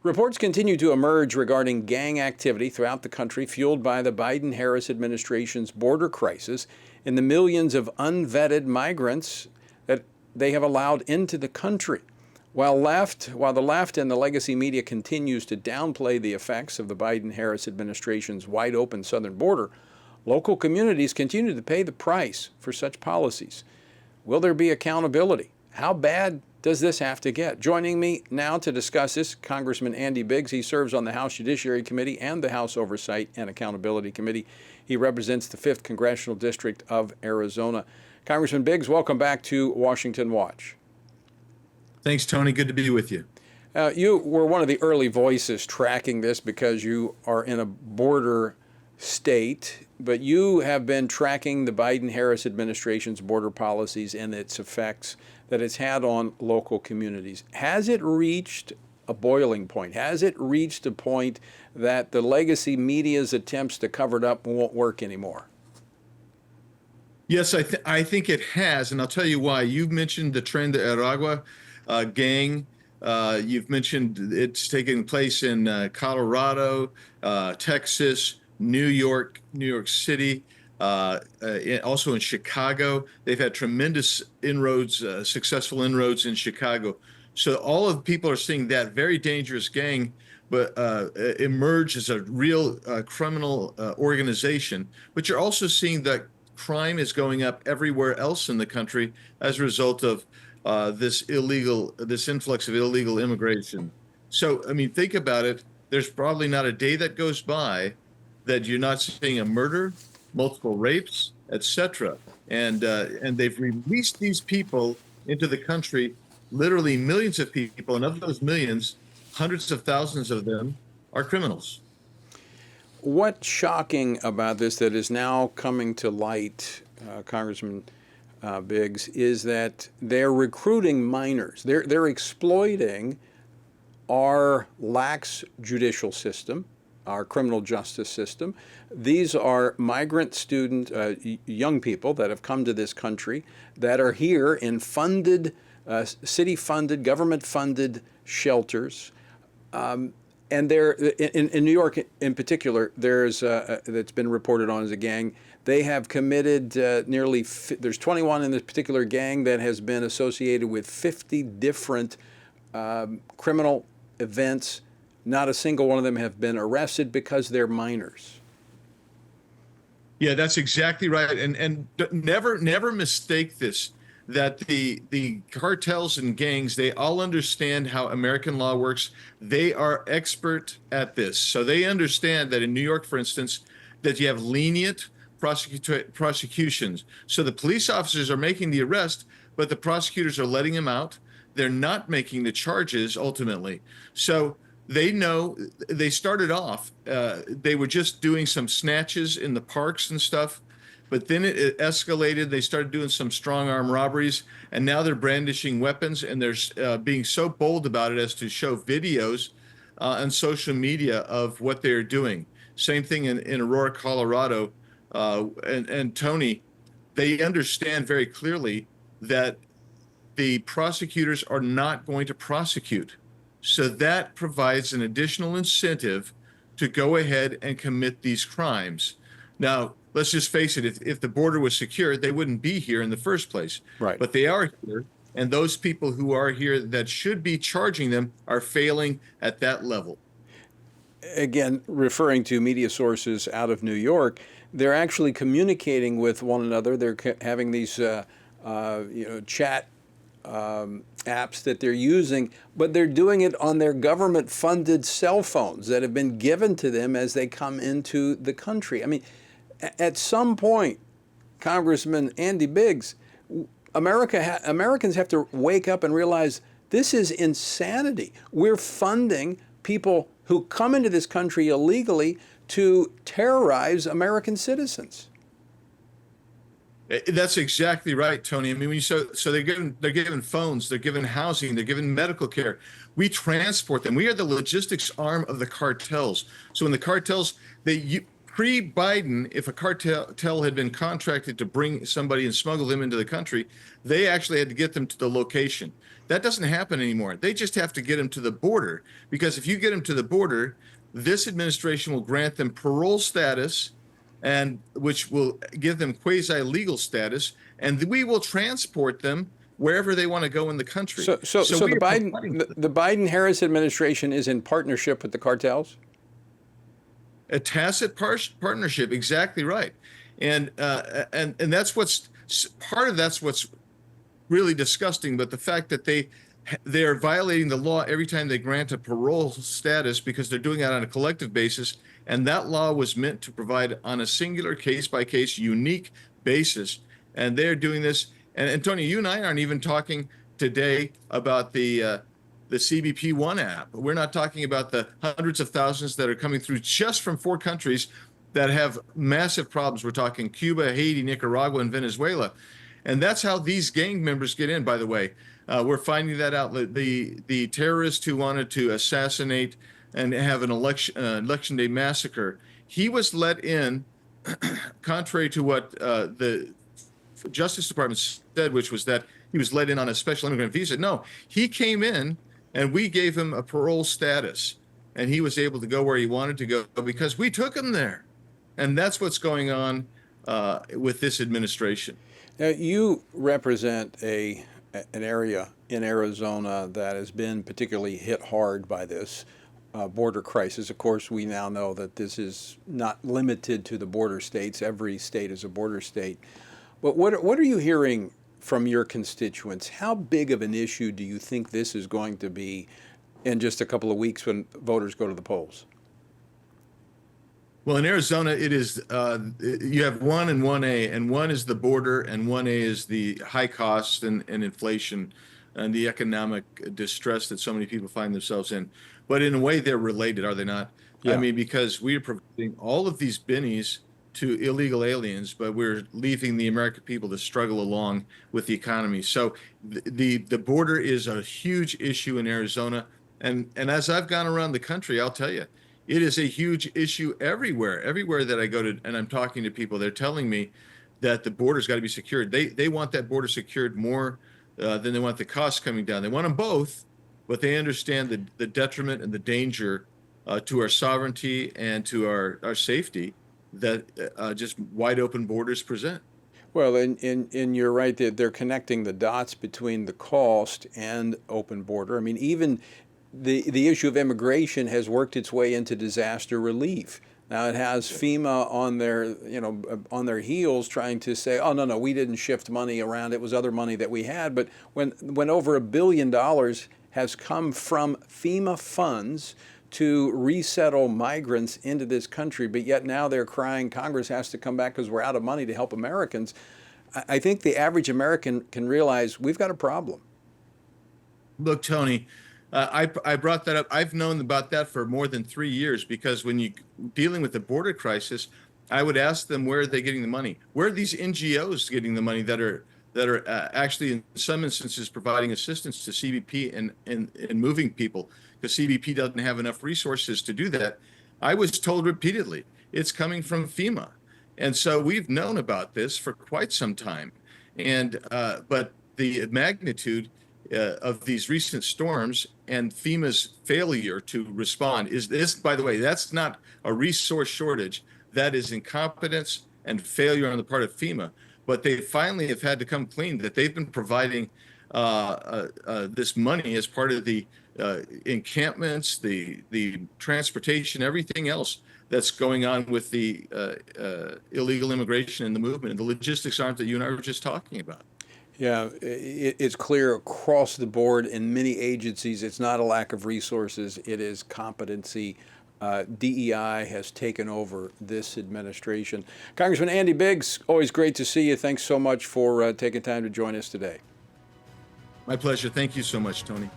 Reports continue to emerge regarding gang activity throughout the country, fueled by the Biden-Harris administration's border crisis and the millions of unvetted migrants that they have allowed into the country. While the left and the legacy media continues to downplay the effects of the Biden-Harris administration's wide-open southern border, local communities continue to pay the price for such policies. Will there be accountability? How bad does this have to get? Joining me now to discuss this, Congressman Andy Biggs. He serves on the House Judiciary Committee and the House Oversight and Accountability Committee. He represents the 5th Congressional District of Arizona. Congressman Biggs, welcome back to Washington Watch. Thanks, Tony. Good to be with you. You were one of the early voices tracking this because you are in a border state, but you have been tracking the Biden-Harris administration's border policies and its effects that it's had on local communities. Has it reached a boiling point? Has it reached a point that the legacy media's attempts to cover it up won't work anymore? Yes, I think it has, and I'll tell you why. You've mentioned the Tren de Aragua gang. You've mentioned it's taking place in Colorado, Texas, New York City, also in Chicago. They've had tremendous inroads, successful inroads in Chicago. So all of the people are seeing that very dangerous gang, but emerge as a real criminal organization. But you're also seeing that crime is going up everywhere else in the country as a result of this influx of illegal immigration. So, I mean, think about it. There's probably not a day that goes by that you're not seeing a murder, multiple rapes, etc. And they've released these people into the country, literally millions of people, and of those millions, hundreds of thousands of them are criminals. What's shocking about this that is now coming to light, Congressman Biggs, is that they're recruiting minors. They're exploiting our lax judicial system, our criminal justice system. These are migrant student, young people that have come to this country that are here in funded, city-funded, government-funded shelters. And they're, in New York in particular, there's that's been reported on as a gang. They have committed there's 21 in this particular gang that has been associated with 50 different criminal events. Not a single one of them have been arrested because they're minors. Yeah, that's exactly right. And never mistake this, that the cartels and gangs, they all understand how American law works. They are expert at this. So they understand that in New York, for instance, that you have lenient prosecutions. So the police officers are making the arrest, but the prosecutors are letting them out. They're not making the charges ultimately. So they know they started off, they were just doing some snatches in the parks and stuff, but then it escalated. They started doing some strong arm robberies, and now they're brandishing weapons, and they're being so bold about it as to show videos on social media of what they're doing. Same thing in Aurora, Colorado. And Tony, they understand very clearly that the prosecutors are not going to prosecute. So that provides an additional incentive to go ahead and commit these crimes. Now, let's just face it, if the border was secure, they wouldn't be here in the first place. Right. But they are here, and those people who are here that should be charging them are failing at that level. Again, referring to media sources out of New York, they're actually communicating with one another. They're having these chat apps that they're using, but they're doing it on their government-funded cell phones that have been given to them as they come into the country. I mean, at some point, Congressman Andy Biggs, Americans have to wake up and realize this is insanity. We're funding people who come into this country illegally to terrorize American citizens. That's exactly right, Tony. I mean, so they're given phones, they're given housing, they're given medical care. We transport them. We are the logistics arm of the cartels. So when the cartels, Pre-Biden, if a cartel had been contracted to bring somebody and smuggle them into the country, they actually had to get them to the location. That doesn't happen anymore. They just have to get them to the border, because if you get them to the border, this administration will grant them parole status, and which will give them quasi-legal status, and we will transport them wherever they want to go in the country. So We the are providing the Biden-Harris administration is in partnership with the cartels? a tacit partnership, exactly right, and that's what's part of that's what's really disgusting. But the fact that they are violating the law every time they grant a parole status, because they're doing it on a collective basis, and that law was meant to provide on a singular case-by-case, unique basis, and they're doing this. And Tony, you and I aren't even talking today about the CBP One app. We're not talking about the hundreds of thousands that are coming through just from 4 countries that have massive problems. We're talking Cuba, Haiti, Nicaragua, and Venezuela. And that's how these gang members get in, by the way. We're finding that out. The terrorist who wanted to assassinate and have an election day massacre, he was let in, contrary to what the Justice Department said, which was that he was let in on a special immigrant visa. No, he came in and we gave him a parole status, and he was able to go where he wanted to go because we took him there. And that's what's going on with this administration. Now, you represent an area in Arizona that has been particularly hit hard by this border crisis. Of course, we now know that this is not limited to the border states. Every state is a border state. But what are you hearing from your constituents? How big of an issue do you think this is going to be in just a couple of weeks when voters go to the polls? Well, in Arizona, it is you have 1 and 1A, and 1 is the border, and 1A is the high costs and inflation and the economic distress that so many people find themselves in. But in a way, they're related, are they not? Yeah. I mean, because we are providing all of these bennies to illegal aliens, but we're leaving the American people to struggle along with the economy. So the border is a huge issue in Arizona. And as I've gone around the country, I'll tell you, it is a huge issue everywhere. Everywhere that I go to, and I'm talking to people, they're telling me that the border's got to be secured. They want that border secured more than they want the costs coming down. They want them both, but they understand the detriment and the danger to our sovereignty and to our safety that just wide open borders present. Well, and you're right that they're connecting the dots between the cost and open border. I mean, even the issue of immigration has worked its way into disaster relief. Now it has FEMA on their heels trying to say, oh no, we didn't shift money around. It was other money that we had. But when over $1 billion has come from FEMA funds to resettle migrants into this country, but yet now they're crying Congress has to come back because we're out of money to help Americans. I think the average American can realize we've got a problem. Look, Tony, I brought that up. I've known about that for more than 3 years, because when you dealing with the border crisis, I would ask them, where are they getting the money? Where are these NGOs getting the money that are actually in some instances providing assistance to CBP and moving people, because CBP doesn't have enough resources to do that? I was told repeatedly it's coming from FEMA. And so we've known about this for quite some time. And but the magnitude of these recent storms and FEMA's failure to respond is this, by the way, that's not a resource shortage. That is incompetence and failure on the part of FEMA. But they finally have had to come clean that they've been providing this money as part of the encampments, the transportation, everything else that's going on with the illegal immigration and the movement. And the logistics aren't that you and I were just talking about. Yeah, it's clear across the board in many agencies. It's not a lack of resources. It is competency. DEI has taken over this administration. Congressman Andy Biggs, always great to see you. Thanks so much for taking time to join us today. My pleasure. Thank you so much, Tony.